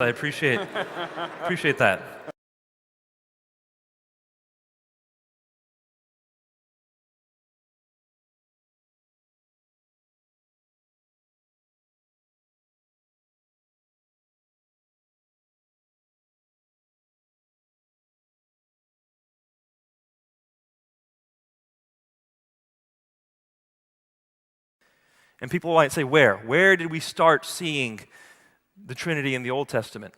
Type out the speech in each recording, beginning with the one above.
I appreciate that. And people might say, where? Where did we start seeing the Trinity in the Old Testament?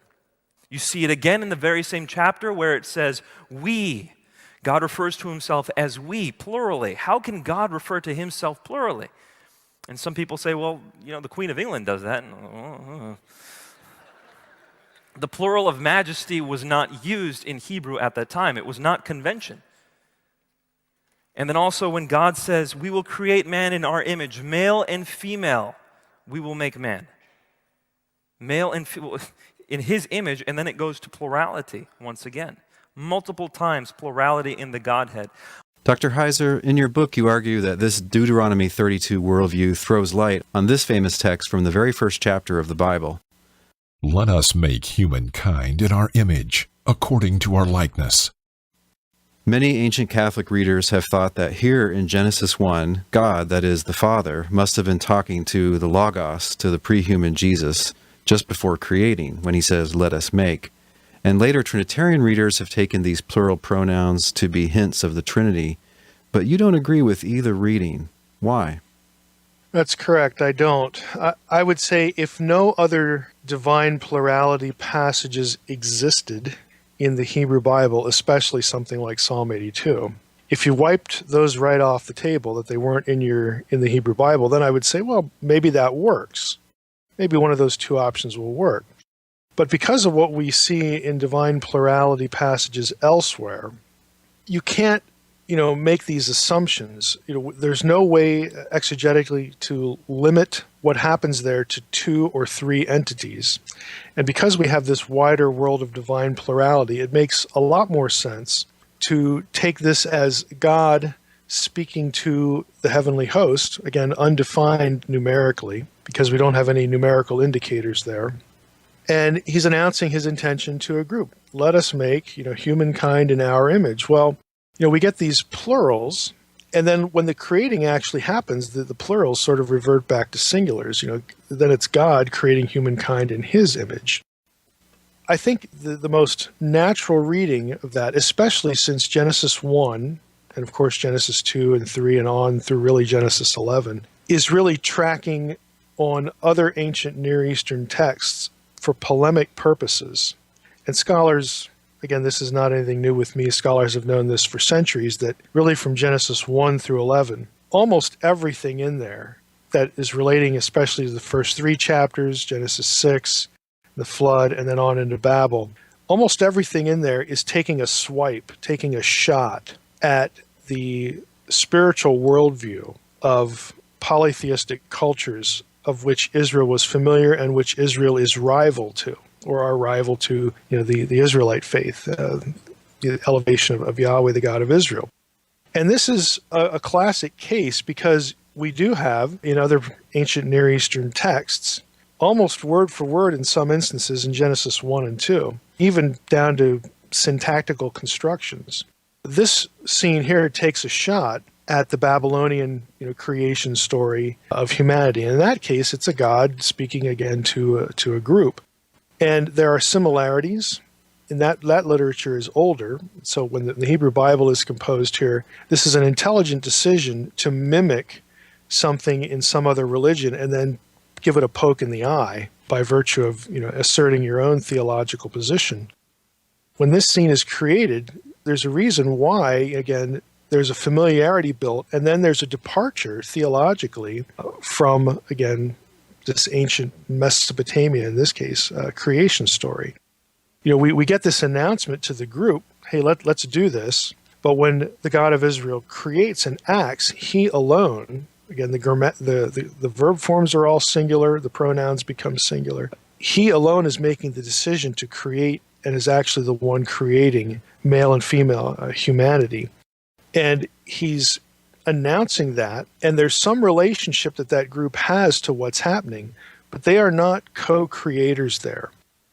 You see it again in the very same chapter where it says, we. God refers to himself as we, plurally. How can God refer to himself plurally? And some people say, well, the Queen of England does that. The plural of majesty was not used in Hebrew at that time. It was not convention. And then also when God says, we will create man in our image, male and female, we will make man. Male and female, in his image, and then it goes to plurality once again. Multiple times plurality in the Godhead. Dr. Heiser, in your book you argue that this Deuteronomy 32 worldview throws light on this famous text from the very first chapter of the Bible. Let us make humankind in our image, according to our likeness. Many ancient Catholic readers have thought that here in Genesis 1, God, that is, the Father, must have been talking to the Logos, to the pre-human Jesus, just before creating, when he says, let us make. And later Trinitarian readers have taken these plural pronouns to be hints of the Trinity, but you don't agree with either reading. Why? That's correct, I don't. I would say if no other divine plurality passages existed in the Hebrew Bible, especially something like Psalm 82, if you wiped those right off the table, that they weren't in the Hebrew Bible, then I would say, well, maybe that works. Maybe one of those two options will work. But because of what we see in divine plurality passages elsewhere, you can't, make these assumptions. There's no way exegetically to limit what happens there to two or three entities. And because we have this wider world of divine plurality, it makes a lot more sense to take this as God speaking to the heavenly host, again, undefined numerically, because we don't have any numerical indicators there. And he's announcing his intention to a group. Let us make, humankind in our image. Well, we get these plurals, and then when the creating actually happens, the plurals sort of revert back to singulars. Then it's God creating humankind in his image. I think the most natural reading of that, especially since Genesis 1, and of course Genesis 2 and 3 and on through really Genesis 11, is really tracking on other ancient Near Eastern texts for polemic purposes. And scholars, again, this is not anything new with me, scholars have known this for centuries, that really from Genesis 1 through 11, almost everything in there that is relating especially to the first three chapters, Genesis 6, the flood, and then on into Babel, almost everything in there is taking a swipe, taking a shot at the spiritual worldview of polytheistic cultures of which Israel was familiar and which Israel is rival to, or are rival to, the Israelite faith, the elevation of Yahweh, the God of Israel. And this is a classic case because we do have, in other ancient Near Eastern texts, almost word for word in some instances in Genesis 1 and 2, even down to syntactical constructions. This scene here takes a shot at the Babylonian creation story of humanity. And in that case, it's a God speaking again to a group. And there are similarities, and that literature is older. So when the Hebrew Bible is composed here, this is an intelligent decision to mimic something in some other religion and then give it a poke in the eye by virtue of asserting your own theological position. When this scene is created, there's a reason why, again, there's a familiarity built, and then there's a departure theologically from, again, this ancient Mesopotamia, in this case, creation story. We get this announcement to the group, hey, let's do this. But when the God of Israel creates and acts, he alone, again, the verb forms are all singular, the pronouns become singular. He alone is making the decision to create and is actually the one creating male and female humanity. And he's announcing that, and there's some relationship that group has to what's happening, but they are not co-creators there.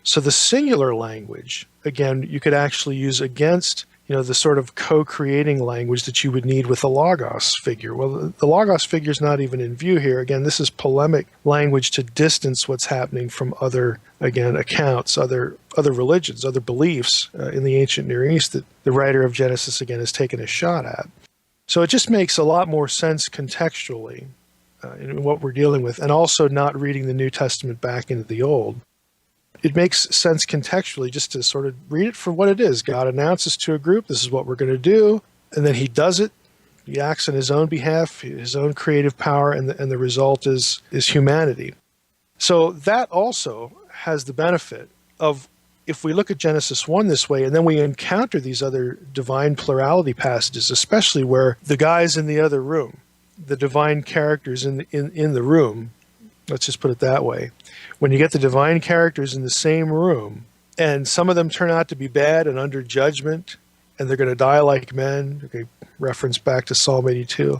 So the singular language, again, you could actually use against, the sort of co-creating language that you would need with the Logos figure. Well, the Logos figure is not even in view here. Again, this is polemic language to distance what's happening from other, again, accounts, other religions, other beliefs in the ancient Near East that the writer of Genesis, again, has taken a shot at. So it just makes a lot more sense contextually in what we're dealing with, and also not reading the New Testament back into the Old. It makes sense contextually just to sort of read it for what it is. God announces to a group, this is what we're going to do, and then he does it. He acts on his own behalf, his own creative power, and the result is humanity. So that also has the benefit of, if we look at Genesis 1 this way, and then we encounter these other divine plurality passages, especially where the guys in the other room, the divine characters in the room, let's just put it that way. When you get the divine characters in the same room, and some of them turn out to be bad and under judgment, and they're going to die like men, okay, reference back to Psalm 82,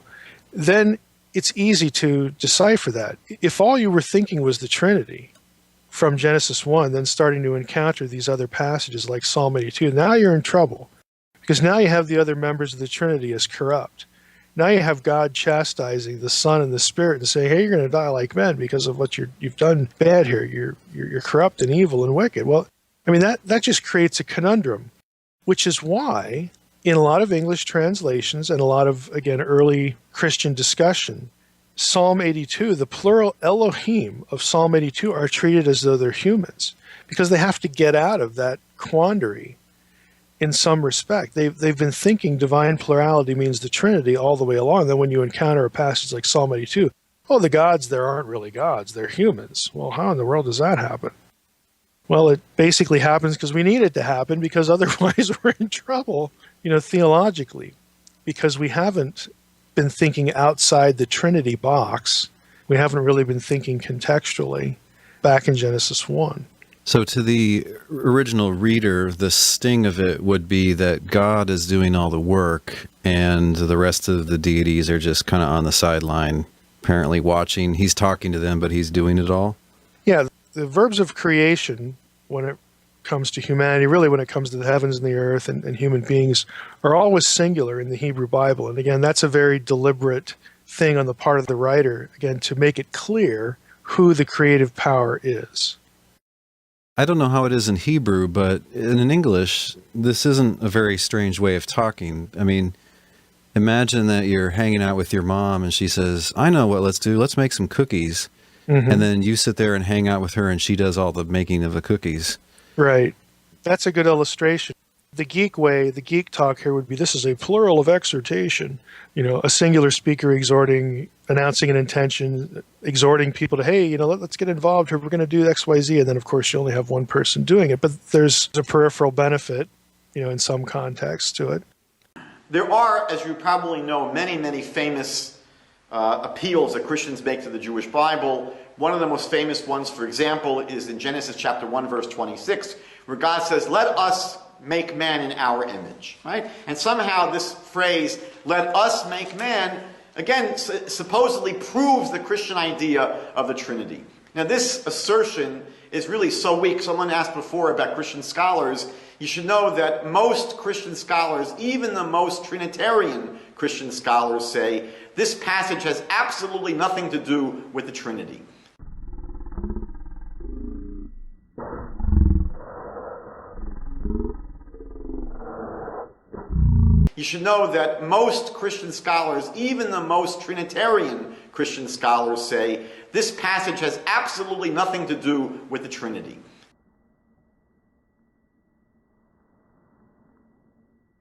then it's easy to decipher that. If all you were thinking was the Trinity from Genesis 1, then starting to encounter these other passages like Psalm 82, now you're in trouble, because now you have the other members of the Trinity as corrupt. Now you have God chastising the Son and the Spirit and saying, hey, you're going to die like men because of what you've done bad here. You're corrupt and evil and wicked. Well, I mean, that just creates a conundrum, which is why in a lot of English translations and a lot of, again, early Christian discussion, Psalm 82, the plural Elohim of Psalm 82 are treated as though they're humans, because they have to get out of that quandary. In some respect, they've been thinking divine plurality means the Trinity all the way along. Then when you encounter a passage like Psalm 82, oh, the gods there aren't really gods, they're humans. Well, how in the world does that happen? Well, it basically happens because we need it to happen, because otherwise we're in trouble, theologically, because we haven't been thinking outside the Trinity box. We haven't really been thinking contextually back in Genesis 1. So to the original reader, the sting of it would be that God is doing all the work and the rest of the deities are just kind of on the sideline, apparently watching. He's talking to them, but he's doing it all. Yeah, the verbs of creation, when it comes to humanity, really when it comes to the heavens and the earth and human beings, are always singular in the Hebrew Bible. And again, that's a very deliberate thing on the part of the writer, again, to make it clear who the creative power is. I don't know how it is in Hebrew, but in English, this isn't a very strange way of talking. I mean, imagine that you're hanging out with your mom and she says, I know what let's do. Let's make some cookies. Mm-hmm. And then you sit there and hang out with her and she does all the making of the cookies. Right. That's a good illustration. The geek way, the geek talk here would be, this is a plural of exhortation. A singular speaker exhorting, announcing an intention, exhorting people to, hey, let's get involved here. We're going to do X, Y, Z. And then, of course, you only have one person doing it. But there's a peripheral benefit, in some context to it. There are, as you probably know, many, many famous appeals that Christians make to the Jewish Bible. One of the most famous ones, for example, is in Genesis chapter 1, verse 26, where God says, let us make man in our image, right? And somehow this phrase, let us make man, again, supposedly proves the Christian idea of the Trinity. Now this assertion is really so weak. Someone asked before about Christian scholars. You should know that most Christian scholars, even the most Trinitarian Christian scholars, say this passage has absolutely nothing to do with the Trinity. You should know that most Christian scholars, even the most Trinitarian Christian scholars, say this passage has absolutely nothing to do with the Trinity.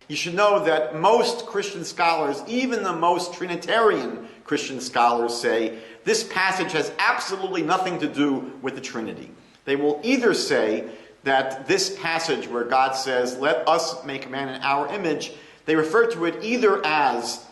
You should know that most Christian scholars, even the most Trinitarian Christian scholars, say this passage has absolutely nothing to do with the Trinity. They will either say that this passage where God says, let us make man in our image, they refer to it either as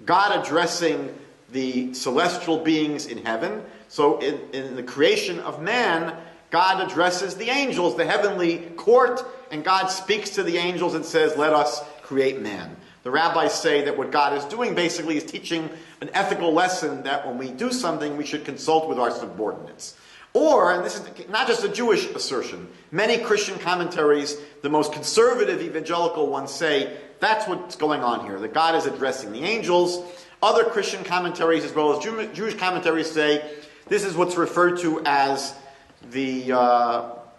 God addressing the celestial beings in heaven. So in the creation of man, God addresses the angels, the heavenly court, and God speaks to the angels and says, let us create man. The rabbis say that what God is doing basically is teaching an ethical lesson that when we do something, we should consult with our subordinates. Or, and this is not just a Jewish assertion, many Christian commentaries, the most conservative evangelical ones say, that's what's going on here, that God is addressing the angels. Other Christian commentaries, as well as Jewish commentaries, say this is what's referred to as the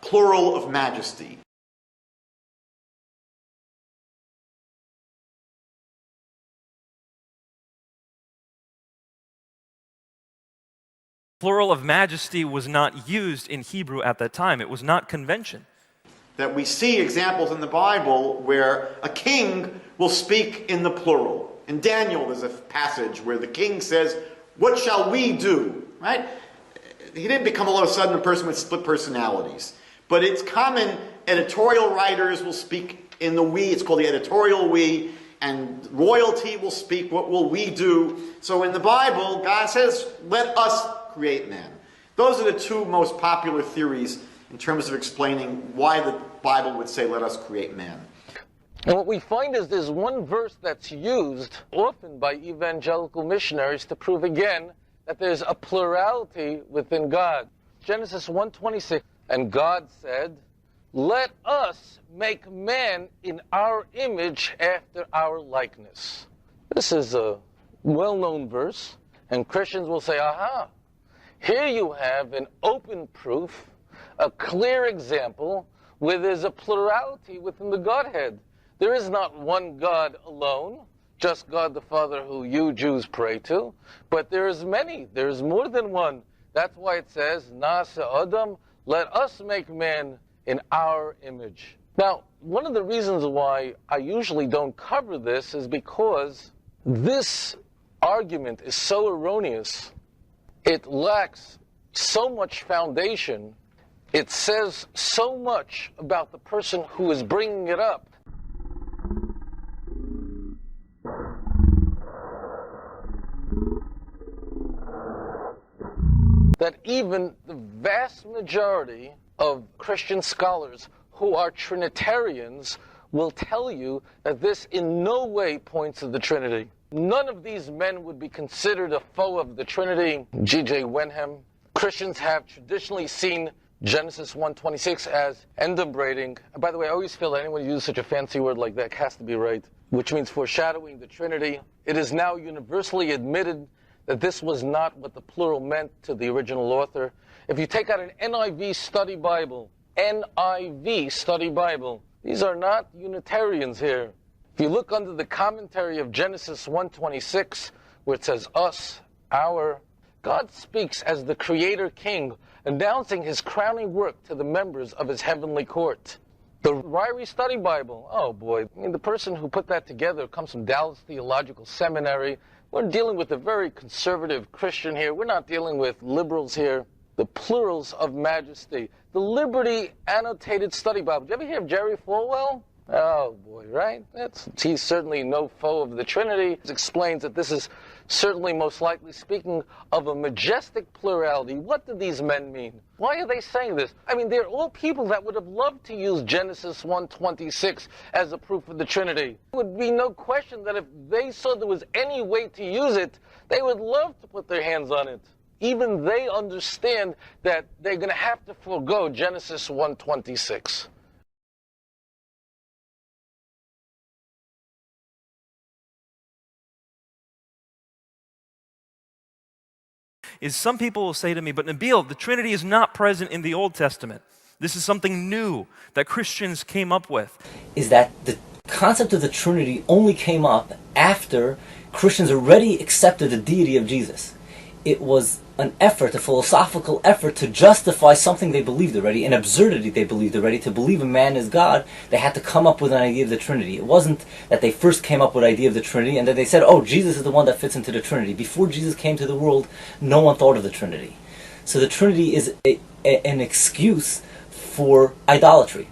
plural of majesty. Plural of majesty was not used in Hebrew at that time. It was not convention. That we see examples in the Bible where a king will speak in the plural. In Daniel, there's a passage where the king says, "What shall we do?" Right? He didn't become all of a sudden a person with split personalities. But it's common, editorial writers will speak in the we, it's called the editorial we, and royalty will speak, what will we do? So in the Bible, God says, let us create man. Those are the two most popular theories in terms of explaining why the Bible would say, let us create man. And what we find is there's one verse that's used often by evangelical missionaries to prove again that there's a plurality within God. Genesis 1:26, and God said, let us make man in our image after our likeness. This is a well-known verse, and Christians will say, aha, here you have an open proof, a clear example where there's a plurality within the Godhead. There is not one God alone, just God the Father who you Jews pray to, but there's many, there's more than one. That's why it says, Nasa Adam, let us make man in our image. Now, one of the reasons why I usually don't cover this is because this argument is so erroneous. It lacks so much foundation. It says so much about the person who is bringing it up. That even the vast majority of Christian scholars who are Trinitarians will tell you that this in no way points to the Trinity. None of these men would be considered a foe of the Trinity. G.J. Wenham. Christians have traditionally seen Genesis 1:26 as enumerating. And by the way, I always feel that anyone who uses such a fancy word like that has to be right, which means foreshadowing the Trinity. It is now universally admitted that this was not what the plural meant to the original author. If you take out an NIV study Bible, these are not Unitarians here. If you look under the commentary of Genesis 1:26, where it says us, our, God speaks as the Creator King, announcing his crowning work to the members of his heavenly court. The Ryrie Study Bible, oh boy, I mean, the person who put that together comes from Dallas Theological Seminary. We're dealing with a very conservative Christian here. We're not dealing with liberals here. The plurals of majesty. The Liberty Annotated Study Bible. Did you ever hear of Jerry Falwell? Oh boy, right? He's certainly no foe of the Trinity. It explains that this is certainly most likely speaking of a majestic plurality. What do these men mean? Why are they saying this? I mean, they're all people that would have loved to use Genesis 1:26 as a proof of the Trinity. There would be no question that if they saw there was any way to use it, they would love to put their hands on it. Even they understand that they're going to have to forego Genesis 1:26. Is some people will say to me, but Nabil, the Trinity is not present in the Old Testament. This is something new that Christians came up with. Is that the concept of the Trinity only came up after Christians already accepted the deity of Jesus. It was an effort, a philosophical effort to justify something they believed already, an absurdity they believed already. To believe a man is God, they had to come up with an idea of the Trinity. It wasn't that they first came up with the idea of the Trinity and then they said, oh, Jesus is the one that fits into the Trinity. Before Jesus came to the world, no one thought of the Trinity. So the Trinity is an excuse for idolatry.